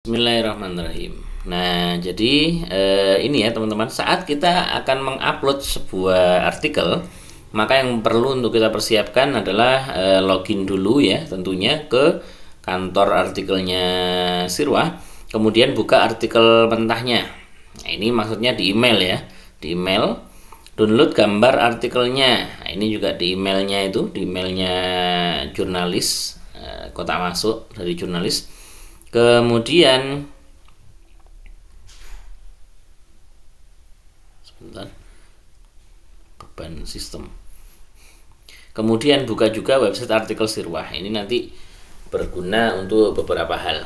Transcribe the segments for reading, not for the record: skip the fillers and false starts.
Bismillahirrahmanirrahim. Nah, jadi ini ya teman-teman, saat kita akan mengupload sebuah artikel, maka yang perlu untuk kita persiapkan adalah login dulu ya, tentunya ke kantor artikelnya Sirwah, kemudian buka artikel mentahnya. Nah, ini maksudnya di email ya, di email, download gambar artikelnya. Nah, ini juga di emailnya itu, di emailnya jurnalis, kotak masuk dari jurnalis. Kemudian sebentar, beban sistem. Kemudian buka juga website artikel Sirwah. Ini nanti berguna untuk beberapa hal.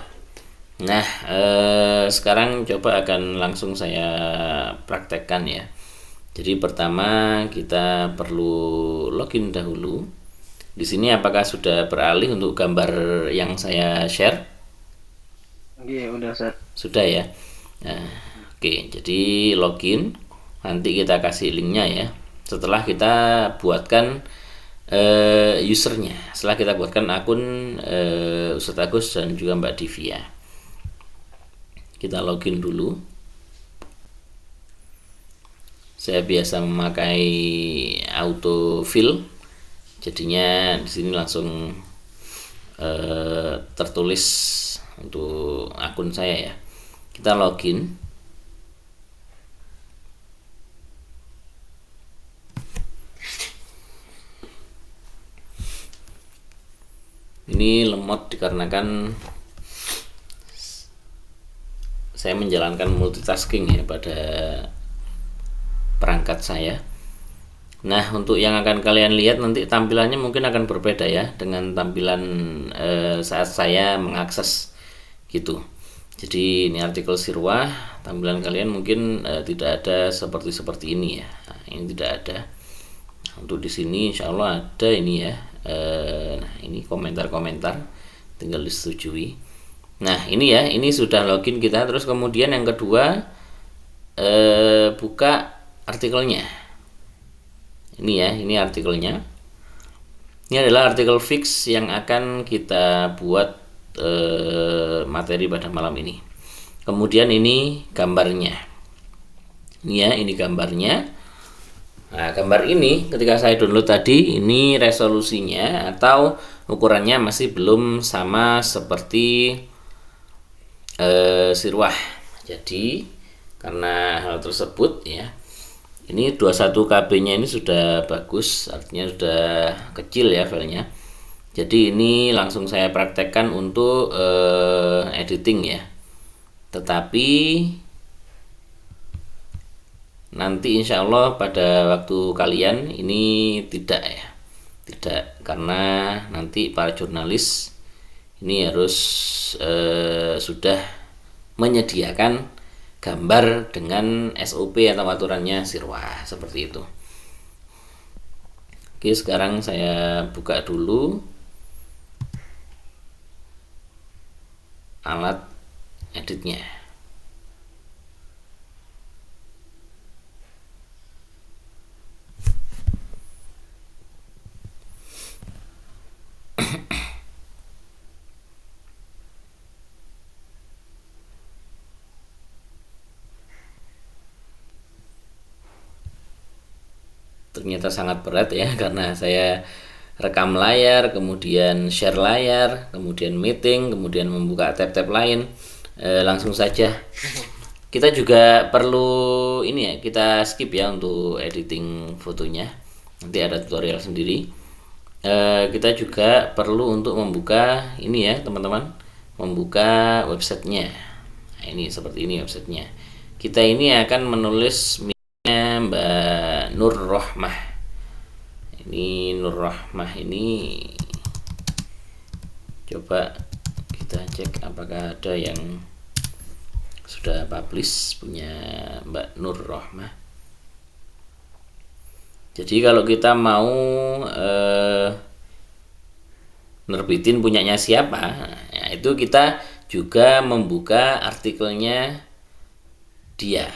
Nah, sekarang coba akan langsung saya praktekkan ya. Jadi pertama kita perlu login dahulu. Di sini apakah sudah beralih untuk gambar yang saya share? Iya, udah Ustaz. Sudah ya. Nah, oke, jadi login. Nanti kita kasih linknya ya. Setelah kita buatkan usernya. Setelah kita buatkan akun Ustadz Agus dan juga Mbak Divya. Kita login dulu. Saya biasa memakai autofill. Jadinya di sini langsung tertulis untuk akun saya ya. Kita login. Ini lemot dikarenakan saya menjalankan multitasking ya pada perangkat saya. Nah, untuk yang akan kalian lihat nanti tampilannya mungkin akan berbeda ya dengan tampilan saat saya mengakses gitu. Jadi ini artikel Sirwah, tampilan kalian mungkin tidak ada seperti ini ya. Nah, ini tidak ada. Untuk di sini insya Allah ada ini ya. Nah, ini komentar-komentar, tinggal disetujui. Nah, ini ya, ini sudah login kita. Terus kemudian yang kedua, buka artikelnya. Ini ya, ini artikelnya. Ini adalah artikel fix yang akan kita buat materi pada malam ini. Kemudian ini gambarnya. Ini ya, ini gambarnya. Nah, gambar ini ketika saya download tadi, ini resolusinya atau ukurannya masih belum sama seperti Sirwah. Jadi karena hal tersebut ya, ini 21 KB nya ini sudah bagus, artinya sudah kecil ya filenya. Jadi ini langsung saya praktekkan untuk editing ya. Tetapi nanti insya Allah pada waktu kalian ini tidak ya, tidak, karena nanti para jurnalis ini harus sudah menyediakan gambar dengan SOP atau aturannya Sirwah seperti itu. Oke, sekarang saya buka dulu alat editnya. Ternyata sangat berat ya karena saya rekam layar, kemudian share layar, kemudian meeting, kemudian membuka tab-tab lain. Langsung saja. Kita juga perlu ini ya, kita skip ya untuk editing fotonya. Nanti ada tutorial sendiri. Kita juga perlu untuk membuka ini ya teman-teman, membuka websitenya. Nah, ini seperti ini websitenya. Kita ini akan menulis Mbak Nur Rohmah. Ini Nur Rohmah ini coba kita cek apakah ada yang sudah publish punya Mbak Nur Rohmah. Jadi kalau kita mau nerbitin punyanya siapa, nah, itu kita juga membuka artikelnya dia.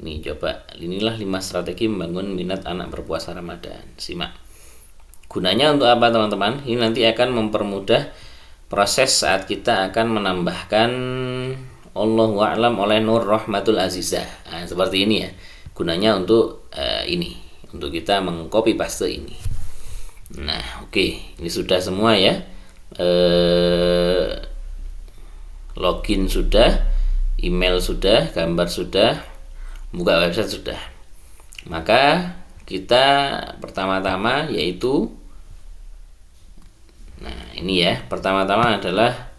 Ini coba, inilah 5 strategi membangun minat anak berpuasa Ramadan. Simak. Gunanya untuk apa teman-teman? Ini nanti akan mempermudah proses saat kita akan menambahkan Allahu a'lam oleh Nur Rahmatul Azizah. Nah, seperti ini ya. Gunanya untuk ini, untuk kita mengcopy paste ini. Nah, oke, ini sudah semua ya. Login sudah, email sudah, gambar sudah, buka website sudah. Maka kita pertama-tama yaitu, nah ini ya, pertama-tama adalah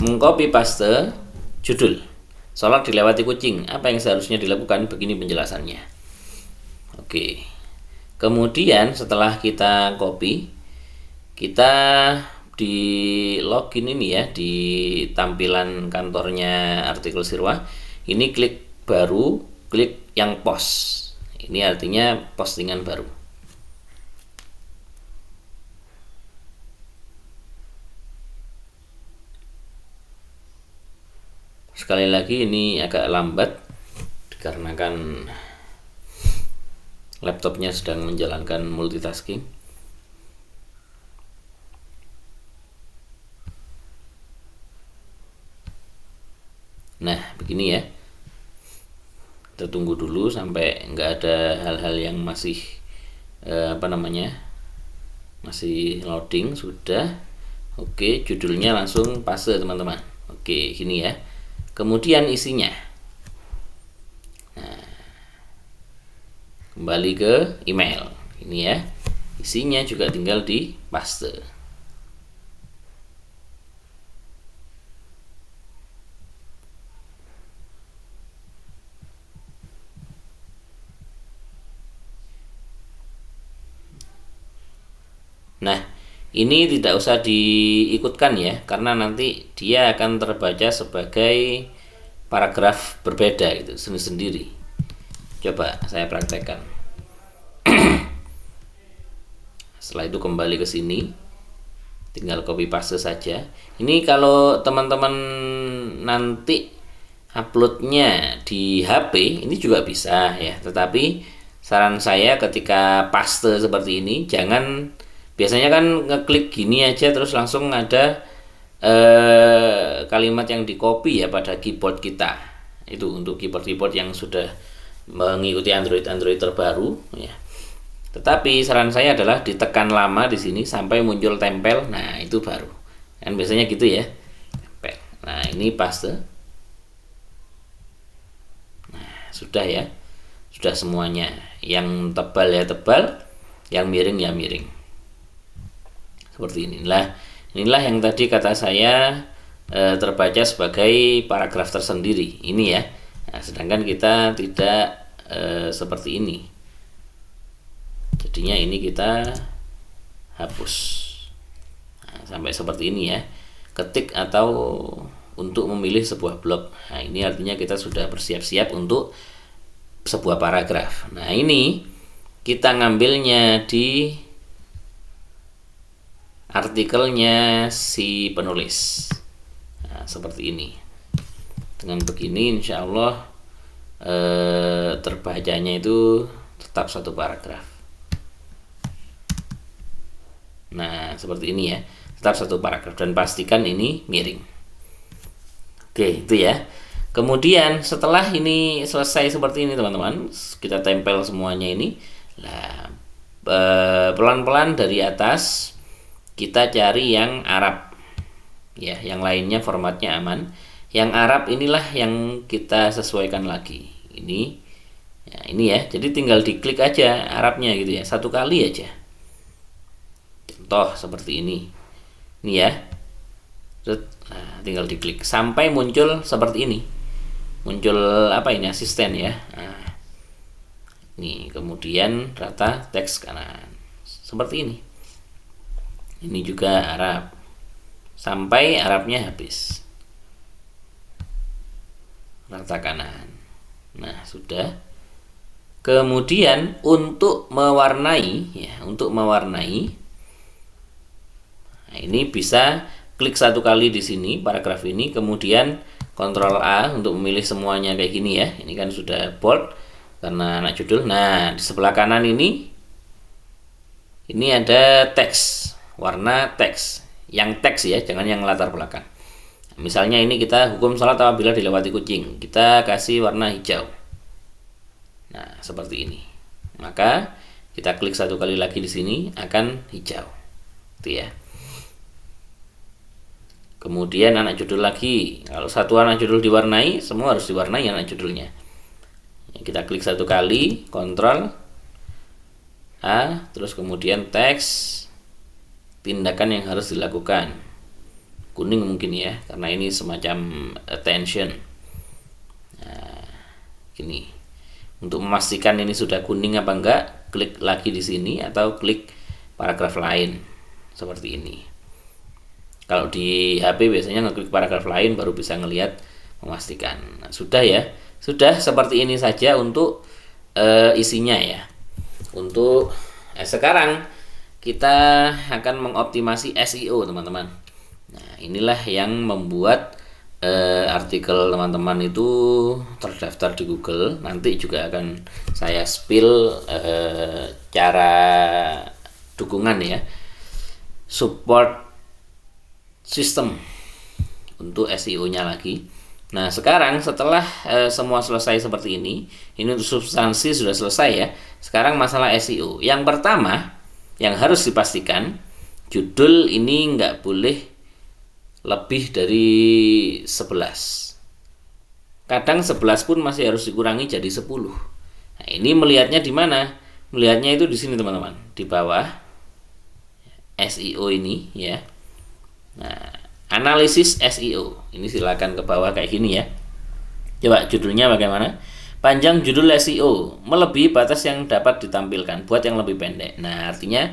mengcopy paste judul sholat dilewati kucing. Apa yang seharusnya dilakukan? Begini penjelasannya. Oke, kemudian setelah kita copy, kita di login ini ya, di tampilan kantornya artikel Sirwah ini, klik baru, klik yang post. Ini artinya postingan baru. Sekali lagi ini agak lambat dikarenakan laptopnya sedang menjalankan multitasking. Nah, begini ya. Kita tunggu dulu sampai nggak ada hal-hal yang masih masih loading. Sudah. Oke, judulnya langsung paste teman-teman. Oke, gini ya. Kemudian isinya. Nah, kembali ke email. Ini ya. Isinya juga tinggal di paste. Nah, ini tidak usah diikutkan ya, karena nanti dia akan terbaca sebagai paragraf berbeda gitu, sendiri. Coba saya praktekkan. Setelah itu kembali ke sini, tinggal copy paste saja. Ini kalau teman-teman nanti uploadnya di HP, ini juga bisa ya. Tetapi saran saya ketika paste seperti ini, jangan, biasanya kan ngeklik gini aja terus langsung ada kalimat yang di copy ya pada keyboard kita. Itu untuk keyboard yang sudah mengikuti Android terbaru ya. Tetapi saran saya adalah ditekan lama di sini sampai muncul tempel. Nah, itu baru. Kan biasanya gitu ya. Tempel. Nah, ini paste. Nah, sudah ya. Sudah semuanya. Yang tebal ya tebal, yang miring ya miring. Seperti inilah yang tadi kata saya terbaca sebagai paragraf tersendiri ini ya. Nah, sedangkan kita tidak seperti ini, jadinya ini kita hapus. Nah, sampai seperti ini ya, ketik atau untuk memilih sebuah blok. Nah, ini artinya kita sudah bersiap-siap untuk sebuah paragraf. Nah, ini kita ngambilnya di artikelnya si penulis. Nah, seperti ini. Dengan begini insya Allah terbacanya itu tetap satu paragraf. Nah, seperti ini ya, tetap satu paragraf, dan pastikan ini miring. Oke, itu ya. Kemudian setelah ini selesai seperti ini teman-teman, kita tempel semuanya ini. Nah, pelan-pelan dari atas kita cari yang Arab ya, yang lainnya formatnya aman. Yang Arab inilah yang kita sesuaikan lagi. Ini ya, jadi tinggal diklik aja Arabnya gitu ya, satu kali aja. Contoh seperti ini ya. Nah, tinggal diklik sampai muncul seperti ini, muncul apa ini, asisten ya. Nah, ini kemudian rata teks kanan seperti ini. Ini juga Arab sampai Arabnya habis, rata kanan. Nah, sudah. Kemudian untuk mewarnai ya, nah, ini bisa klik satu kali di sini paragraf ini, kemudian Ctrl A untuk memilih semuanya kayak gini ya. Ini kan sudah bold karena anak judul. Nah, di sebelah kanan ini ada teks. warna teks, yang teks ya, jangan yang latar belakang. Misalnya ini kita hukum salat apabila dilewati kucing, kita kasih warna hijau. Nah, seperti ini. Maka kita klik satu kali lagi di sini akan hijau. Itu ya. Kemudian anak judul lagi. Kalau satu anak judul diwarnai, semua harus diwarnai anak judulnya. Kita klik satu kali, Ctrl A, terus kemudian teks, tindakan yang harus dilakukan. Kuning mungkin ya, karena ini semacam attention. Nah, gini. Untuk memastikan ini sudah kuning apa enggak, klik lagi di sini atau klik paragraf lain seperti ini. Kalau di HP biasanya ngeklik paragraf lain baru bisa ngelihat memastikan. Nah, sudah ya. Sudah seperti ini saja untuk isinya ya. Untuk sekarang kita akan mengoptimasi SEO teman-teman. Nah, inilah yang membuat artikel teman-teman itu terdaftar di Google. Nanti juga akan saya spill cara dukungan ya, support system untuk SEO-nya lagi. Nah, sekarang setelah semua selesai seperti ini untuk substansi sudah selesai ya. Sekarang masalah SEO. Yang pertama yang harus dipastikan, judul ini nggak boleh lebih dari 11. Kadang 11 pun masih harus dikurangi jadi 10. Nah, ini melihatnya di mana? Melihatnya itu di sini teman-teman, di bawah SEO ini ya. Nah, analisis SEO. Ini silakan ke bawah kayak gini ya. Coba judulnya bagaimana? Panjang judul SEO melebihi batas yang dapat ditampilkan, buat yang lebih pendek. Nah, artinya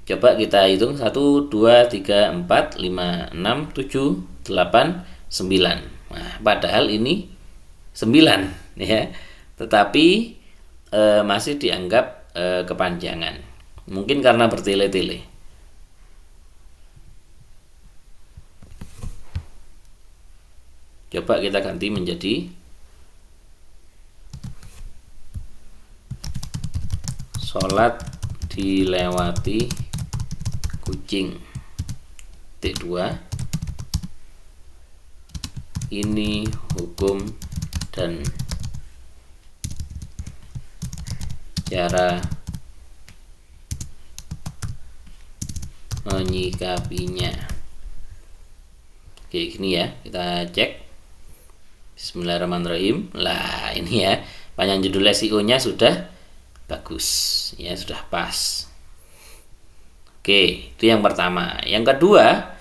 coba kita hitung 1 2 3 4 5 6 7 8 9. Nah, padahal ini 9 ya. Tetapi masih dianggap kepanjangan. Mungkin karena bertele-tele. Coba kita ganti menjadi sholat dilewati kucing. Titik 2. Ini hukum dan cara menyikapinya. Oke, gini ya, kita cek. Bismillahirrahmanirrahim. Lah, ini ya, panjang judul SEO-nya sudah bagus ya, sudah pas. Oke, itu yang pertama. Yang kedua,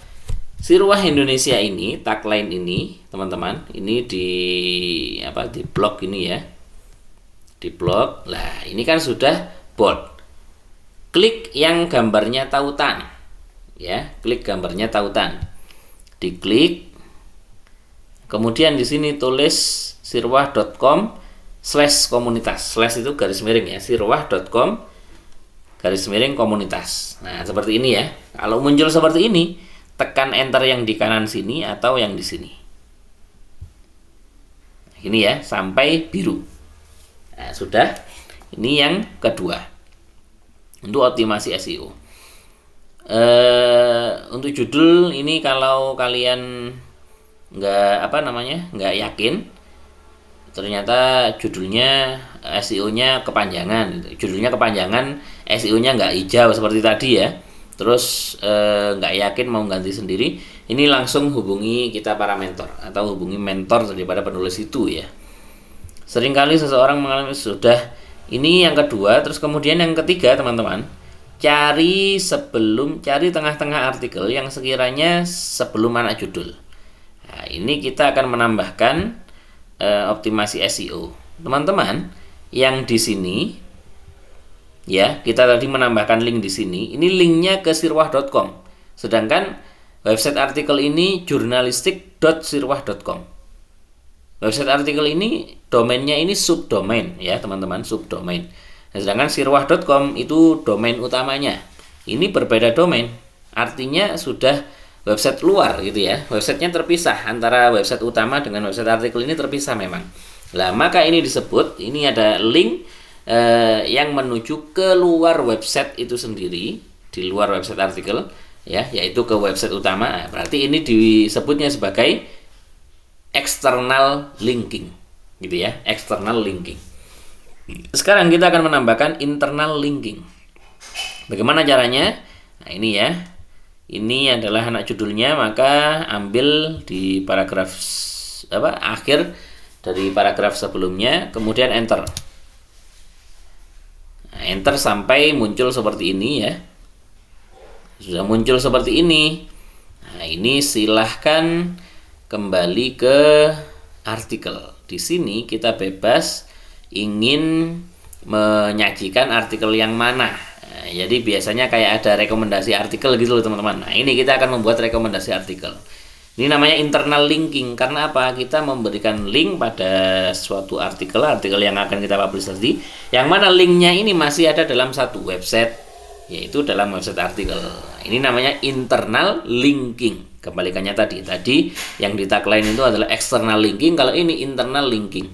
Sirwah Indonesia ini, tagline ini teman-teman, ini di blog ini ya, di blog. Lah, ini kan sudah bold. Klik yang gambarnya tautan ya, klik gambarnya tautan, diklik. Kemudian di sini tulis sirwah.com/komunitas. Slash itu garis miring ya, sirwah.com/komunitas. Nah, seperti ini ya. Kalau muncul seperti ini, tekan enter yang di kanan sini atau yang di sini. Ini ya, sampai biru. Nah, sudah. Ini yang kedua. Untuk optimasi SEO. Untuk judul ini kalau kalian nggak yakin, ternyata judulnya SEO-nya kepanjangan, judulnya kepanjangan, SEO-nya nggak hijau seperti tadi ya, terus nggak yakin mau ganti sendiri, ini langsung hubungi kita para mentor atau hubungi mentor daripada penulis itu ya. Seringkali seseorang mengalami sudah ini yang kedua, terus kemudian yang ketiga teman-teman, cari tengah-tengah artikel yang sekiranya sebelum anak judul. Nah, ini kita akan menambahkan optimasi SEO. Teman-teman, yang di sini ya, kita tadi menambahkan link di sini. Ini linknya ke sirwah.com. Sedangkan website artikel ini jurnalistik.sirwah.com. Website artikel ini domainnya ini subdomain ya, teman-teman, subdomain. Nah, sedangkan sirwah.com itu domain utamanya. Ini berbeda domain. Artinya sudah website luar gitu ya, websitenya terpisah, antara website utama dengan website artikel ini terpisah memang. Nah, maka ini disebut, ini ada link yang menuju ke luar website itu sendiri, di luar website artikel, ya, yaitu ke website utama. Berarti ini disebutnya sebagai external linking, gitu ya, external linking. Sekarang kita akan menambahkan internal linking. Bagaimana caranya? Nah, ini ya. Ini adalah anak judulnya, maka ambil di paragraf akhir dari paragraf sebelumnya, kemudian enter. Nah, enter sampai muncul seperti ini ya. Sudah muncul seperti ini. Nah, ini silahkan kembali ke artikel. Di sini kita bebas ingin menyajikan artikel yang mana. Nah, jadi biasanya kayak ada rekomendasi artikel gitu loh teman-teman. Nah, ini kita akan membuat rekomendasi artikel. Ini namanya internal linking. Karena apa? Kita memberikan link pada suatu artikel yang akan kita publish tadi, yang mana linknya ini masih ada dalam satu website, yaitu dalam website artikel. Nah, ini namanya internal linking. Kebalikannya tadi yang di tagline itu adalah external linking, kalau ini internal linking.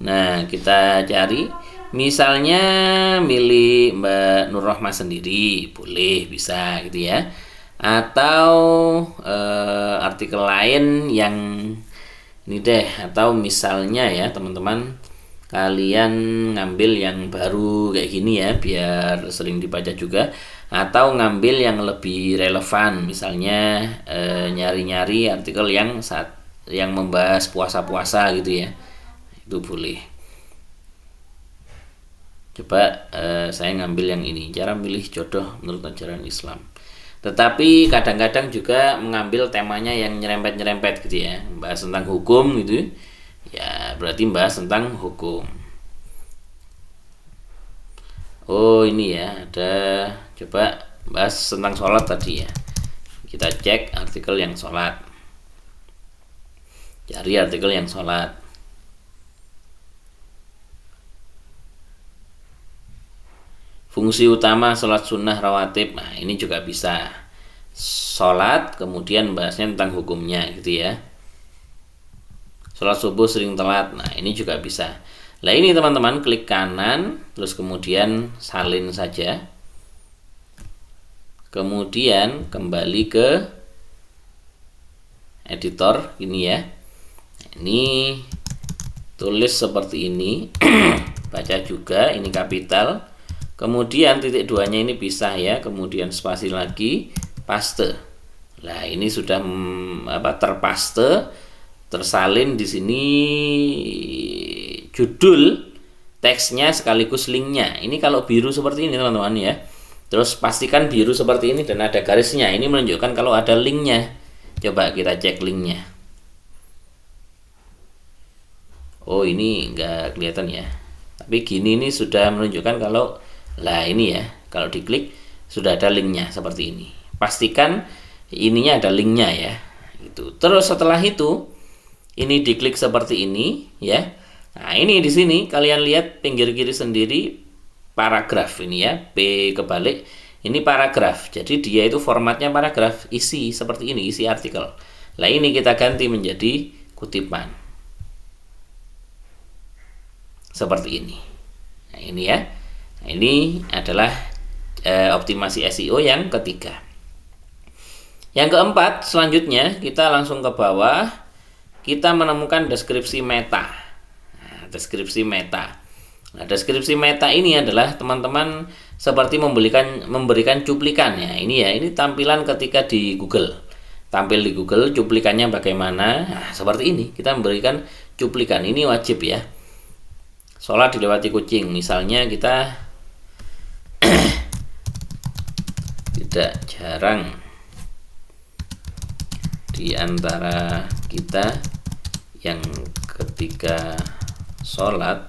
Nah, kita cari, misalnya milih Mbak Nur Rohmah sendiri, boleh, bisa gitu ya. Atau artikel lain yang ini deh, atau misalnya ya teman-teman, kalian ngambil yang baru kayak gini ya, biar sering dibaca juga. Atau ngambil yang lebih relevan, misalnya nyari-nyari artikel yang membahas puasa-puasa gitu ya, itu boleh. Coba saya ngambil yang ini, cara milih jodoh menurut ajaran Islam. Tetapi kadang-kadang juga mengambil temanya yang nyerempet-nyerempet gitu ya, bahas tentang hukum gitu ya, berarti bahas tentang hukum. Oh ini ya, ada, coba bahas tentang sholat tadi ya, kita cek artikel yang sholat, cari artikel yang sholat. Fungsi utama sholat sunnah rawatib, nah ini juga bisa. Sholat, kemudian bahasnya tentang hukumnya gitu ya. Sholat subuh sering telat, nah ini juga bisa. Nah ini teman-teman, klik kanan, terus kemudian salin saja. Kemudian kembali ke editor, ini ya. Ini tulis seperti ini, baca juga, ini kapital. Kemudian titik duanya ini pisah ya, kemudian spasi lagi, paste. Nah ini sudah terpaste, tersalin di sini judul teksnya sekaligus linknya. Ini kalau biru seperti ini teman-teman ya. Terus pastikan biru seperti ini dan ada garisnya. Ini menunjukkan kalau ada linknya. Coba kita cek linknya. Oh ini enggak kelihatan ya. Tapi gini ini sudah menunjukkan kalau, lah ini ya, kalau diklik sudah ada linknya seperti ini. Pastikan ininya ada linknya ya. Itu. Terus setelah itu ini diklik seperti ini ya. Nah ini di sini kalian lihat pinggir kiri sendiri paragraf ini ya, P kebalik. Ini paragraf. Jadi dia itu formatnya paragraf, isi seperti ini, isi artikel. Nah ini kita ganti menjadi kutipan. Seperti ini. Nah ini ya. Nah, ini adalah optimasi SEO yang ketiga. Yang keempat, selanjutnya kita langsung ke bawah, kita menemukan deskripsi meta. Nah, deskripsi meta. Nah, deskripsi meta ini adalah teman-teman seperti memberikan cuplikan ya. Ini ya, ini tampilan ketika di Google. Tampil di Google cuplikannya bagaimana? Nah, seperti ini, kita memberikan cuplikan. Ini wajib ya. Sholat dilewati kucing, misalnya kita tidak jarang di antara kita yang ketika sholat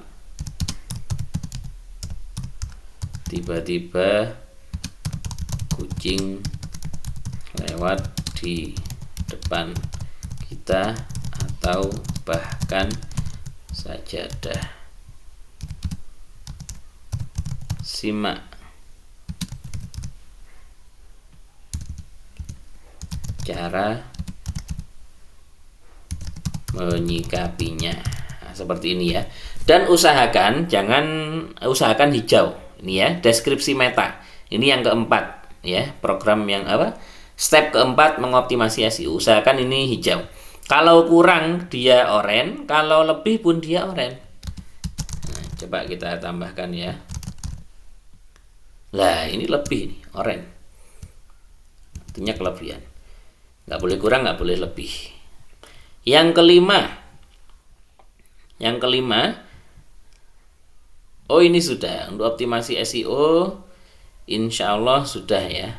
tiba-tiba kucing lewat di depan kita atau bahkan sajadah. Simak cara menyikapinya. Nah, seperti ini ya. Dan usahakan hijau. Ini ya, deskripsi meta. Ini yang keempat. ya, program yang apa? Step keempat mengoptimasi SEO. Usahakan ini hijau. Kalau kurang dia oranye, kalau lebih pun dia oranye. Nah, coba kita tambahkan ya. Lah, ini lebih nih, oranye. Artinya kelebihan. Nggak boleh kurang, nggak boleh lebih. Yang kelima, oh ini sudah untuk optimasi SEO, insya Allah sudah ya.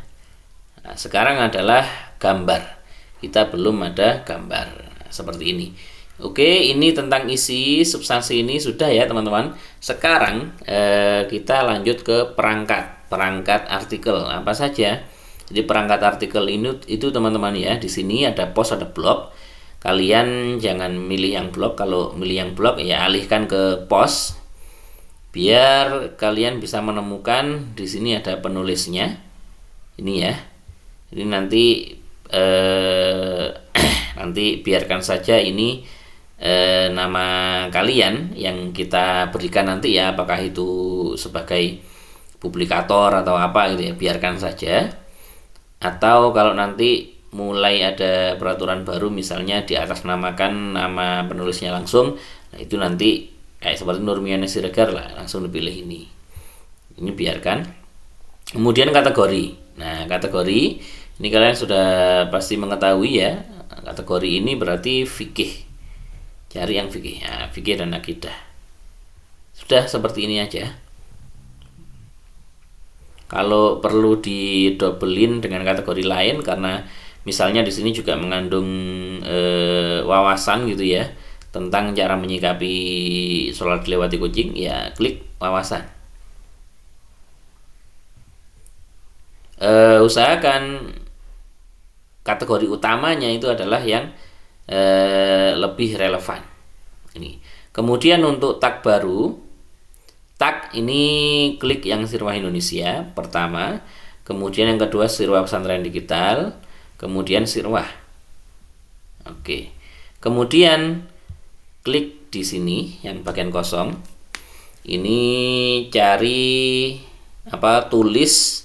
Nah, sekarang adalah gambar. Kita belum ada gambar seperti ini. Oke, ini tentang isi substansi ini sudah ya teman-teman. Sekarang kita lanjut ke perangkat artikel apa saja. Jadi perangkat artikel ini itu teman-teman ya. Di sini ada post, ada blog. Kalian jangan milih yang blog. Kalau milih yang blog ya alihkan ke post. Biar kalian bisa menemukan di sini ada penulisnya. Ini ya. Ini nanti nanti biarkan saja ini nama kalian yang kita berikan nanti ya, apakah itu sebagai publikator atau apa gitu ya, biarkan saja. Atau kalau nanti mulai ada peraturan baru misalnya di atas namakan nama penulisnya langsung, nah itu nanti kayak seperti Nurmiana Siregar lah, langsung dipilih ini biarkan. Kemudian kategori. Nah, kategori ini kalian sudah pasti mengetahui ya. Kategori ini berarti fikih. Cari yang fikih. Nah, fikih dan akidah. Sudah seperti ini aja. Kalau perlu didobelin dengan kategori lain karena misalnya di sini juga mengandung wawasan gitu ya tentang cara menyikapi sholat dilewati kucing, ya klik wawasan. Usahakan kategori utamanya itu adalah yang lebih relevan. Ini. Kemudian untuk tag baru, tag ini klik yang Sirwah Indonesia pertama, kemudian yang kedua Sirwah Pesantren Digital, kemudian Sirwah. Oke. Kemudian klik di sini yang bagian kosong. Ini cari apa? Tulis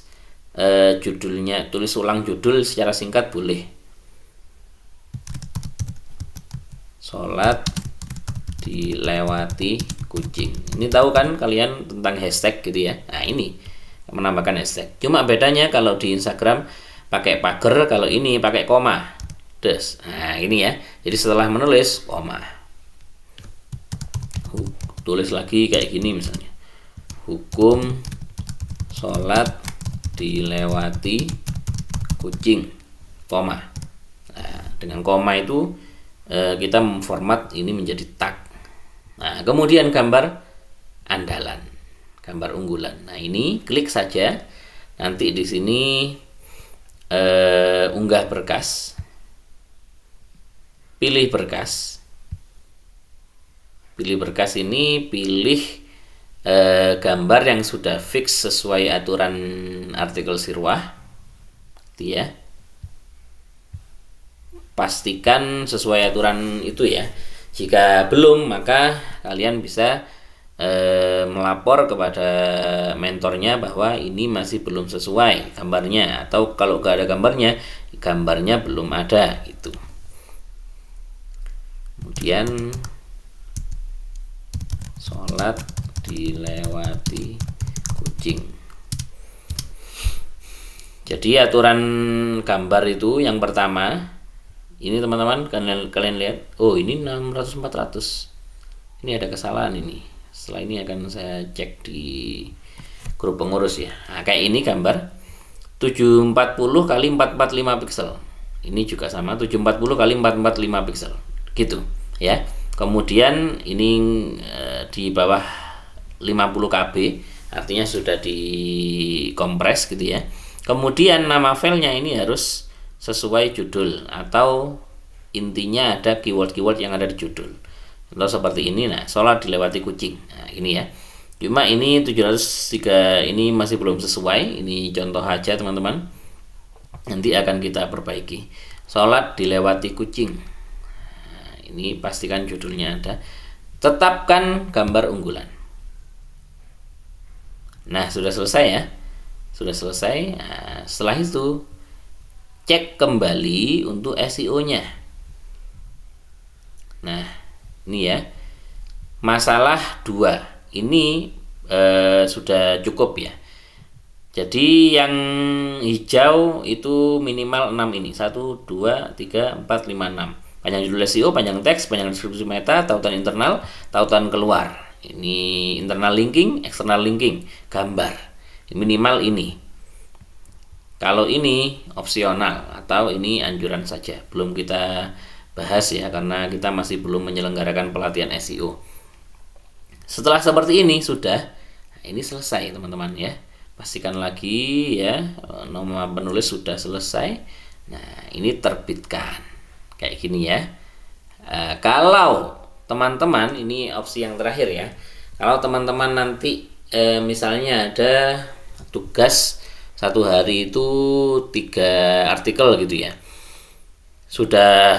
judulnya, tulis ulang judul secara singkat boleh. Sholat dilewati kucing. Ini tahu kan kalian tentang hashtag gitu ya. Nah, ini menambahkan hashtag. Cuma bedanya kalau di Instagram pakai pagar, kalau ini pakai koma. Des. Nah, ini ya. Jadi setelah menulis koma. Tulis lagi kayak gini misalnya. Hukum sholat dilewati kucing, koma. Nah, dengan koma itu kita memformat ini menjadi tag. Nah, kemudian gambar andalan, gambar unggulan. Nah, ini klik saja. Nanti di sini unggah berkas. Pilih berkas. Pilih berkas ini, pilih gambar yang sudah fix sesuai aturan artikel Sirwah. Ya. Pastikan sesuai aturan itu ya. Jika belum, maka kalian bisa melapor kepada mentornya bahwa ini masih belum sesuai gambarnya, atau kalau gak ada gambarnya, gambarnya belum ada gitu. Kemudian sholat dilewati kucing. Jadi aturan gambar itu yang pertama, ini teman-teman kalian lihat, oh ini 600 400. Ini ada kesalahan ini. Setelah ini akan saya cek di grup pengurus ya. Nah, kayak ini gambar 740 kali 445 pixel. Ini juga sama 740 kali 445 pixel. Gitu ya. Kemudian ini di bawah 50 KB, artinya sudah dikompres gitu ya. Kemudian nama filenya ini harus sesuai judul, atau intinya ada keyword-keyword yang ada di judul. Contoh seperti ini, nah, sholat dilewati kucing. Nah, ini ya. Cuma ini 703 ini masih belum sesuai. Ini contoh aja teman-teman. Nanti akan kita perbaiki. Sholat dilewati kucing. Nah, ini pastikan judulnya ada. Tetapkan gambar unggulan. Nah, sudah selesai ya. Sudah selesai. Nah, setelah itu cek kembali untuk SEO-nya. Nah, ini ya. Masalah 2. Ini sudah cukup ya. Jadi yang hijau itu minimal 6 ini. 1 2 3 4 5 6. Panjang judul SEO, panjang teks, panjang deskripsi meta, tautan internal, tautan keluar. Ini internal linking, external linking, gambar. Minimal ini. Kalau ini opsional atau ini anjuran saja. Belum kita bahas ya karena kita masih belum menyelenggarakan pelatihan SEO. Setelah seperti ini sudah, nah ini selesai teman-teman ya. Pastikan lagi ya, nama penulis sudah selesai. Nah ini terbitkan kayak gini ya. Kalau teman-teman, ini opsi yang terakhir ya, kalau teman-teman nanti misalnya ada tugas satu hari itu 3 artikel gitu ya, sudah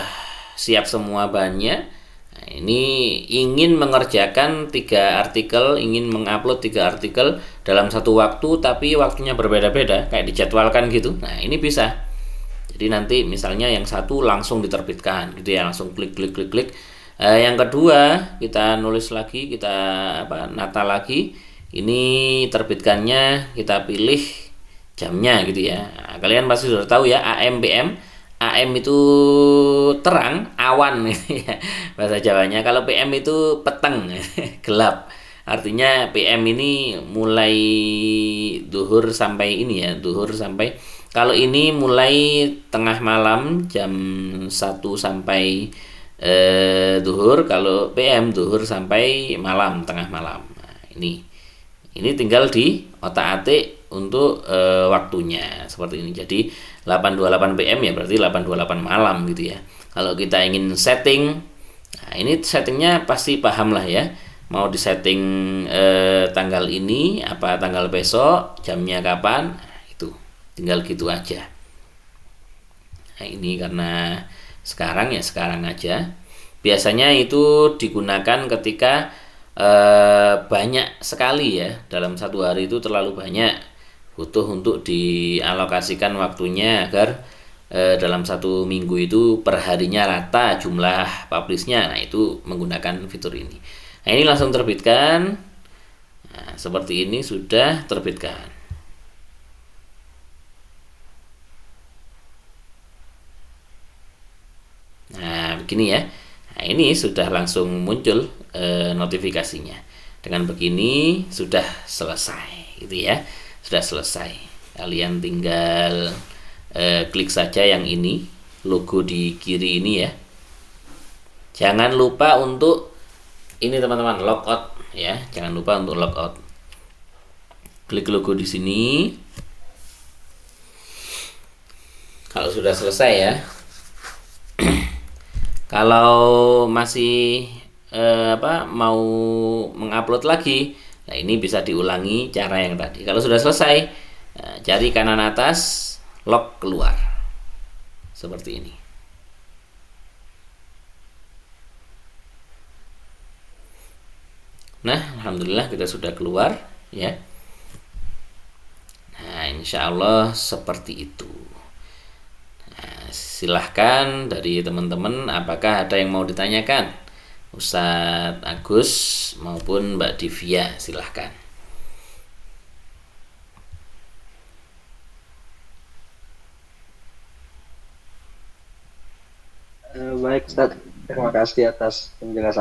siap semua bahannya. Nah, ini ingin mengerjakan 3 artikel, ingin mengupload 3 artikel dalam satu waktu, tapi waktunya berbeda-beda, kayak dijadwalkan gitu. Nah, ini bisa. Jadi nanti misalnya yang satu langsung diterbitkan gitu ya, langsung klik. Yang kedua kita nulis lagi, kita nata lagi. Ini terbitkannya kita pilih jamnya gitu ya. Nah, kalian pasti sudah tahu ya, AM PM. AM itu terang, awan ya bahasa Jawanya. Kalau PM itu peteng, gelap. Artinya PM ini mulai duhur sampai ini ya, duhur sampai, kalau ini mulai tengah malam jam 1 sampai duhur. Kalau PM duhur sampai malam, tengah malam. Nah, ini tinggal di otak-atik untuk waktunya seperti ini. Jadi 8.28 PM ya berarti 8.28 malam gitu ya. Kalau kita ingin setting, nah ini settingnya pasti paham lah ya. Mau disetting tanggal ini apa tanggal besok, jamnya kapan, nah, itu tinggal gitu aja. Nah ini karena sekarang ya sekarang aja. Biasanya itu digunakan ketika banyak sekali ya, dalam satu hari itu terlalu banyak, butuh untuk dialokasikan waktunya agar dalam satu minggu itu perharinya rata jumlah publishnya. Nah itu menggunakan fitur ini. Nah ini langsung terbitkan. Nah, seperti ini sudah terbitkan. Nah begini ya. Nah ini sudah langsung muncul notifikasinya. Dengan begini sudah selesai gitu ya. Sudah selesai. Kalian tinggal klik saja yang ini, logo di kiri ini ya. Jangan lupa untuk ini teman-teman, logout ya. Jangan lupa untuk logout. Klik logo di sini. Kalau sudah selesai ya. Kalau masih mau mengupload lagi, nah ini bisa diulangi cara yang tadi. Kalau sudah selesai, cari kanan atas, lock keluar, seperti ini. Nah, alhamdulillah kita sudah keluar ya. Nah, insya Allah seperti itu. Silahkan dari teman-teman, apakah ada yang mau ditanyakan Ustadz Agus maupun Mbak Divya, silahkan. Baik Ustaz, terima kasih atas penjelasannya.